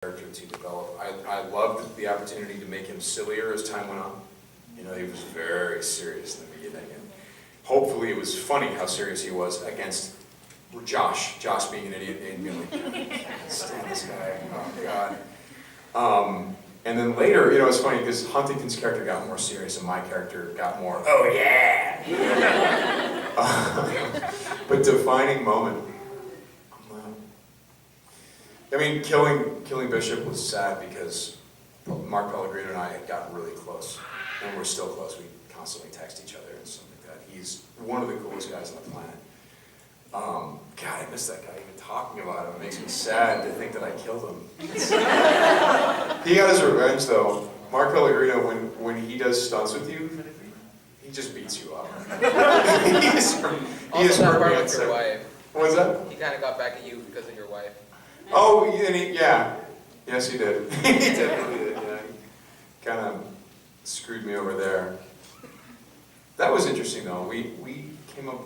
character to develop. I loved the opportunity to make him sillier as time went on. You know, he was very serious in the beginning, and hopefully it was funny how serious he was against Josh being an idiot and being like, I can't stand this guy, oh God. And then later, you know, it's funny because Huntington's character got more serious and my character got more, oh yeah! But defining moment, I mean, killing Bishop was sad because Mark Pellegrino and I had gotten really close, and we're still close. We constantly text each other and stuff like that. He's one of the coolest guys on the planet. God, I miss that guy. Even talking about him, it makes me sad to think that I killed him. He got his revenge, though. Mark Pellegrino, when he does stunts with you, he just beats you up. he is hurt me. Your wife. What was that? He kind of got back at you because of your wife. Oh, yeah. Yes, he did. He definitely did, yeah. He kind of screwed me over there. That was interesting, though. We came up,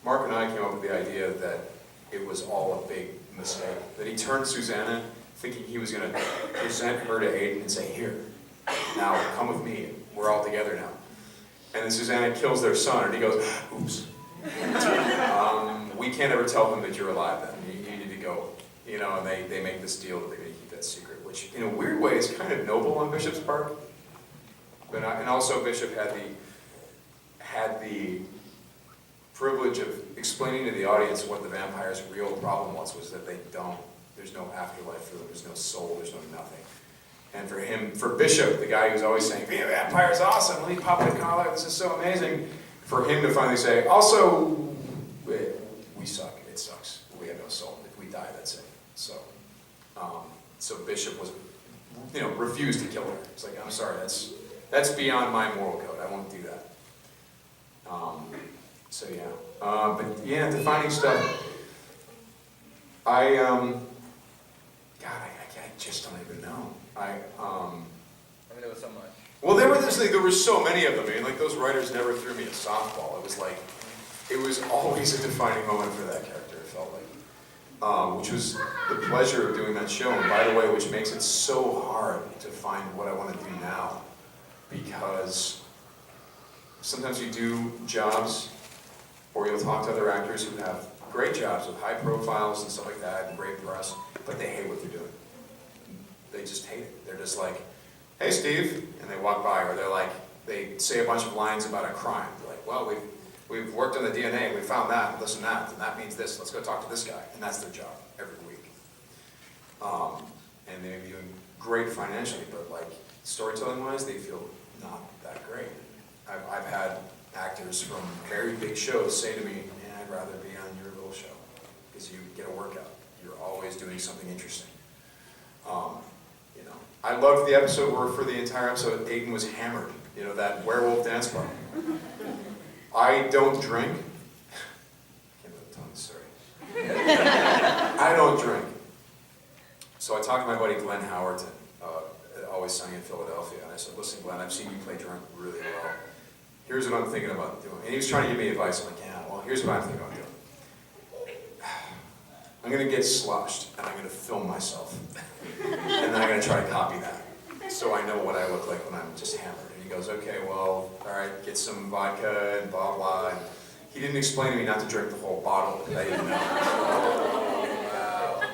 Mark and I came up with the idea that it was all a big mistake. That he turned Susanna thinking he was going to present her to Aiden and say, here, now come with me. We're all together now. And then Susanna kills their son, and he goes, oops. We can't ever tell them that you're alive then. You need to go. You know, and they make this deal that they're going to keep that secret, which in a weird way is kind of noble on Bishop's part. But and also Bishop had the privilege of explaining to the audience what the vampire's real problem was that there's no afterlife for them, there's no soul, there's no nothing. And for Bishop, the guy who's always saying, being a vampire is awesome, let me pop my collar, this is so amazing, for him to finally say, also, we suck, it sucks, we have no soul, if we die, that's it. So Bishop was, refused to kill her. It's like, I'm sorry, that's beyond my moral code. I won't do that. But yeah, defining stuff. I just don't even know. There was so much. Well, there were so many of them. I mean, like those writers never threw me a softball. It was always a defining moment for that character. It felt like. Which was the pleasure of doing that show, and by the way, which makes it so hard to find what I want to do now, because sometimes you do jobs, or you'll talk to other actors who have great jobs with high profiles and stuff like that, and great press, but they hate what they're doing. They just hate it. They're just like, hey Steve, and they walk by, or they say a bunch of lines about a crime. They're like, well, we've worked on the DNA, and we found that, and this and that, and that means this, let's go talk to this guy. And that's their job every week. And they're doing great financially, but storytelling-wise, they feel not that great. I've had actors from very big shows say to me, man, I'd rather be on your little show, because you get a workout. You're always doing something interesting. I loved the episode where for the entire episode, Aiden was hammered. That werewolf dance bar. I don't drink. I can't believe I'm telling this story. I don't drink. So I talked to my buddy Glenn Howerton, Always Sunny in Philadelphia, and I said, listen Glenn, I've seen you play drunk really well. Here's what I'm thinking about doing. And he was trying to give me advice. I'm like, yeah, well, here's what I'm thinking about doing. I'm going to get sloshed, and I'm going to film myself. And then I'm going to try to copy that, so I know what I look like when I'm just hammered. And he goes, okay, well, all right, get some vodka and blah, blah. And he didn't explain to me not to drink the whole bottle. I didn't know.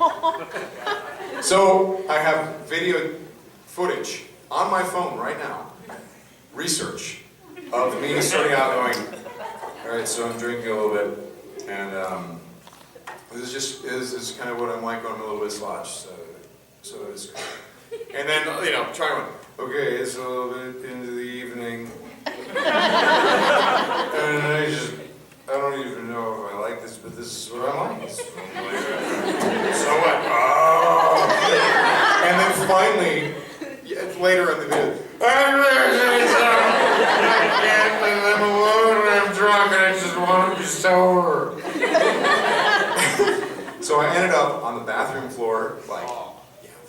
Oh, wow. So I have video footage on my phone right now, research, of me starting out going, all right, so I'm drinking a little bit, and this is kind of what I'm like when I'm a little bit sloshed, so it's cool. And then, trying to, okay, it's a little bit into the evening, and I don't even know if I like this, but this is what I like. So what? Oh! And then finally, later in the video, I can't leave them alone when I'm drunk, and I just want to be sober. So I ended up on the bathroom floor,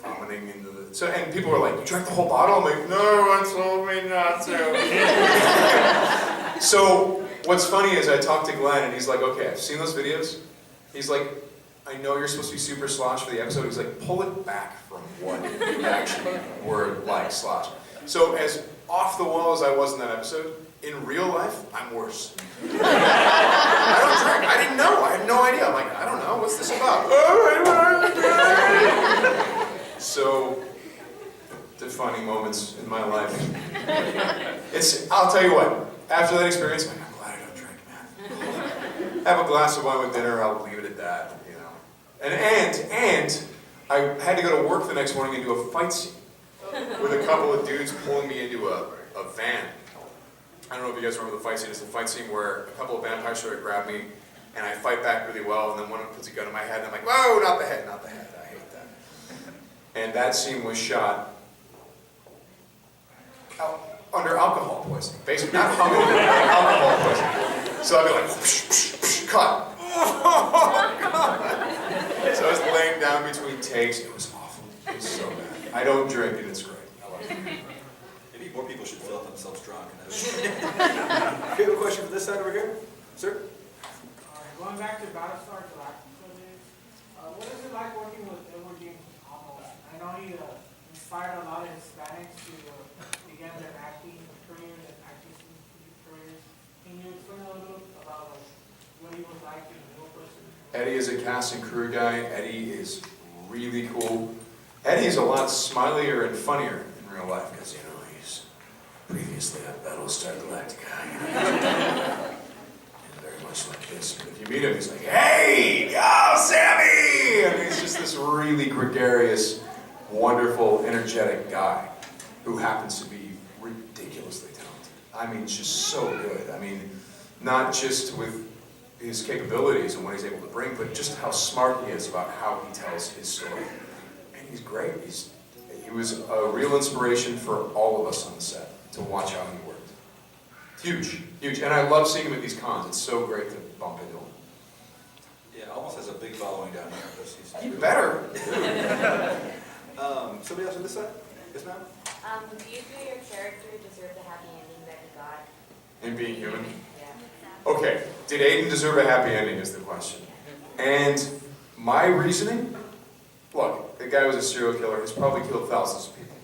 vomiting into the... And people were like, you drank the whole bottle? I'm like, no one told me not to. So what's funny is I talked to Glenn, and he's like, okay, I've seen those videos. He's like, I know you're supposed to be super slosh for the episode. He's like, pull it back from what you actually were like slosh. So as off the wall as I was in that episode, in real life, I'm worse. I don't drink. I didn't know. I had no idea. I'm like, I don't know. What's this about? So, defining moments in my life. I'll tell you what, after that experience, I'm like, I'm glad I don't drink, man. Have a glass of wine with dinner, I'll leave it at that, you know. And I had to go to work the next morning and do a fight scene with a couple of dudes pulling me into a van. I don't know if you guys remember the fight scene. It's the fight scene where a couple of vampires try to grab me, and I fight back really well, and then one of them puts a gun in my head, and I'm like, whoa, not the head, not the head. I hate that. And that scene was shot under alcohol poisoning. Basically, not hungover, but alcohol poisoning. So I'd be like, psh, psh, psh, cut. Oh, God. So I was laying down between takes. It was awful. It was so bad. I don't drink, and it's great. I love it. Maybe more people should fill themselves drunk. Okay, we have a question for this side over here. Sir? Going back to Battlestar Galactica days, what is it like working with Edward James Olmos? I know he inspired a lot of Hispanics to begin their acting careers and acting careers. Can you explain a little bit about what he was like in real person? Eddie is a cast and crew guy. Eddie is really cool. Eddie is a lot smilier and funnier in real life because, you know, he's previously on Battlestar Galactica. Very much like this. But if you meet him, he's like, hey, oh, Sammy! And he's just this really gregarious, wonderful, energetic guy who happens to be ridiculously talented. I mean, just so good. I mean, not just with his capabilities and what he's able to bring, but just how smart he is about how he tells his story. And he's great. He was a real inspiration for all of us on the set to watch how he worked. Huge, huge. And I love seeing him at these cons. It's so great to bump into him. Yeah, almost has a big following down here. You better. Somebody else on this side? Yes, ma'am? Do you feel your character deserved the happy ending that he got? In Being Human? Yeah. Okay, did Aiden deserve a happy ending is the question. And my reasoning, look, the guy was a serial killer. He's probably killed thousands of people.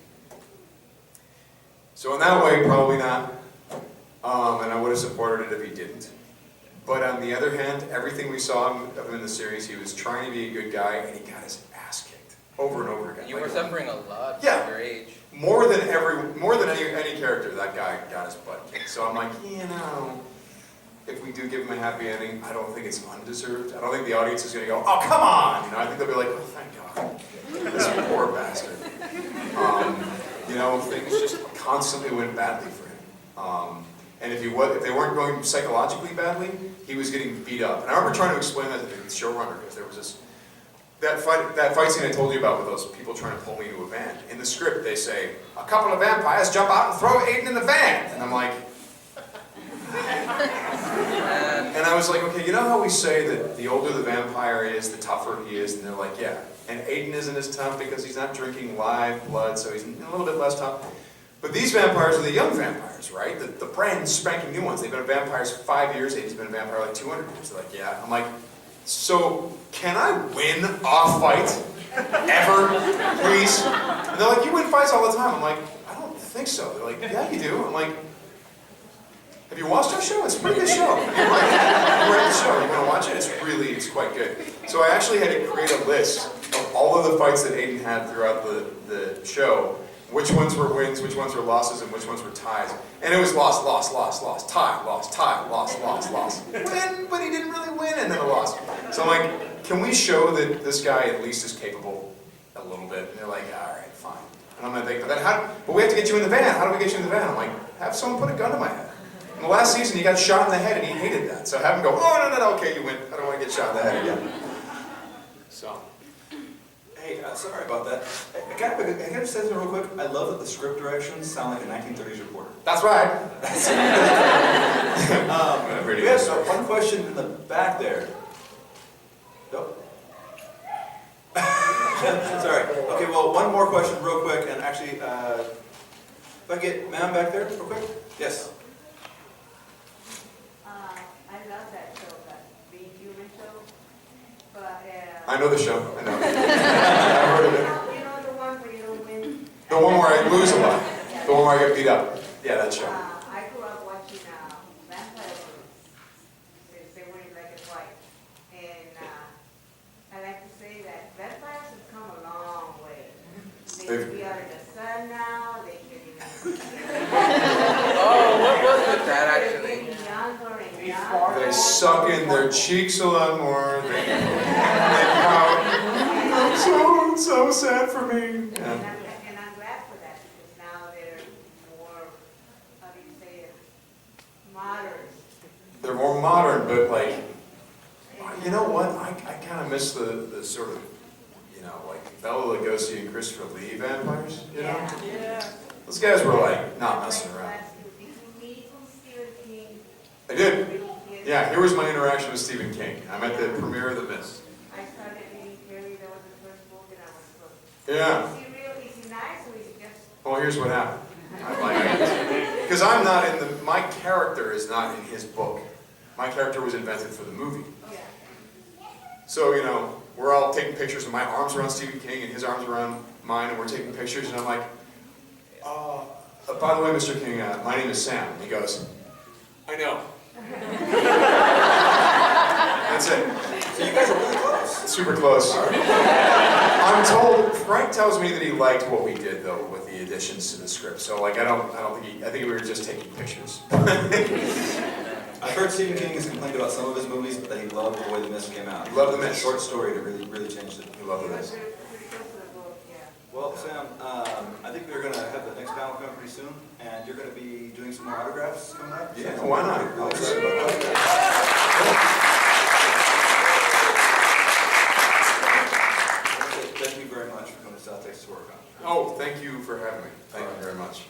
So in that way, probably not. And I would have supported it if he didn't. But on the other hand, everything we saw of him in the series, he was trying to be a good guy, and he got his ass kicked over and over again. You were suffering a lot Yeah. at your age. More than any character, that guy got his butt kicked. So I'm like, you know, if we do give him a happy ending, I don't think it's undeserved. I don't think the audience is going to go, oh, come on! You know, I think they'll be like, oh, thank God. This poor bastard. You know, things just constantly went badly for him. And if they weren't going psychologically badly, he was getting beat up. And I remember trying to explain that to the showrunner, because there was that fight scene I told you about with those people trying to pull me into a van. In the script, they say, a couple of vampires jump out and throw Aiden in the van. And I'm like, and I was like, okay, you know how we say that the older the vampire is, the tougher he is? And they're like, yeah. And Aiden isn't as tough because he's not drinking live blood, so he's a little bit less tough. But these vampires are the young vampires, right? The brand spanking new ones. They've been vampires for 5 years. Aiden's been a vampire like 200 years. They're like, yeah. I'm like, so can I win a fight? Ever? Please? And they're like, you win fights all the time. I'm like, I don't think so. They're like, yeah, you do. I'm like, have you watched our show? It's a pretty good show. You like it? You like the show. You want to watch it? It's quite good. So I actually had to create a list of all of the fights that Aiden had throughout the show. Which ones were wins, which ones were losses, and which ones were ties. And it was loss, loss, loss, loss, tie, loss, loss, loss. Win, but he didn't really win, and then a loss. So I'm like, can we show that this guy at least is capable a little bit? And they're like, all right, fine. And I'm like, but we have to get you in the van. How do we get you in the van? I'm like, have someone put a gun to my head. In the last season, he got shot in the head, and he hated that. So have him go, oh, no, okay, you win. I don't want to get shot in the head again. So. Hey, sorry about that. I got to say something real quick. I love that the script directions sound like a 1930s reporter. That's right. We have one question in the back there. Nope. Sorry. Okay, well, one more question real quick, and actually, if I get ma'am back there real quick? Yes. I love that show, that Being Human show, but I know the show, I know. I've heard of it. You know the one where you don't win? The one where I lose a lot, the one where I get beat up. Yeah, that show. I grew up watching vampire movies since they were in black and white. And I like to say that vampires have come a long way. They can be out in the sun now, they can even... Oh, what was with that They're actually? getting younger and younger. They suck in their cheeks a lot more. They pout. So sad for me. And Yeah. I'm glad for that because now they're more, how do you say it, modern. They're more modern, but like, you know what? I kind of miss the sort of, you know, like Bela Lugosi and Christopher Lee vampires. You know, Yeah. those guys were like not messing around. Did you meet Stephen King? I did. Yeah, here was my interaction with Stephen King. I'm at the premiere of The Mist. I started reading Carrie, that was the first book, and I was hooked. Yeah. Is he real, is he nice, or is he just... Well, here's what happened. Because I'm not in the, my character is not in his book. My character was invented for the movie. Yeah. So, you know, we're all taking pictures, and my arms are around Stephen King, and his arms are around mine, and we're taking pictures, and I'm like, by the way, Mr. King, my name is Sam. And he goes, I know. That's it. So you guys are really close. Super close. I'm told, Frank tells me that he liked what we did, though, with the additions to the script. So, like, I don't think I think we were just taking pictures. I've heard Stephen King has complained about some of his movies, but that he loved the way The Mist came out. He loved The It's a Mist. short story that really changed it. He loved It was this. pretty close to the book, yeah. Well, Sam, I think we're going to have the next panel come up pretty soon, and you're going to be doing some more autographs coming up. Yeah, why not? Really excited about that. Thank you very much for coming to South Texas to work on. Oh, thank you for having me. Thank you very much.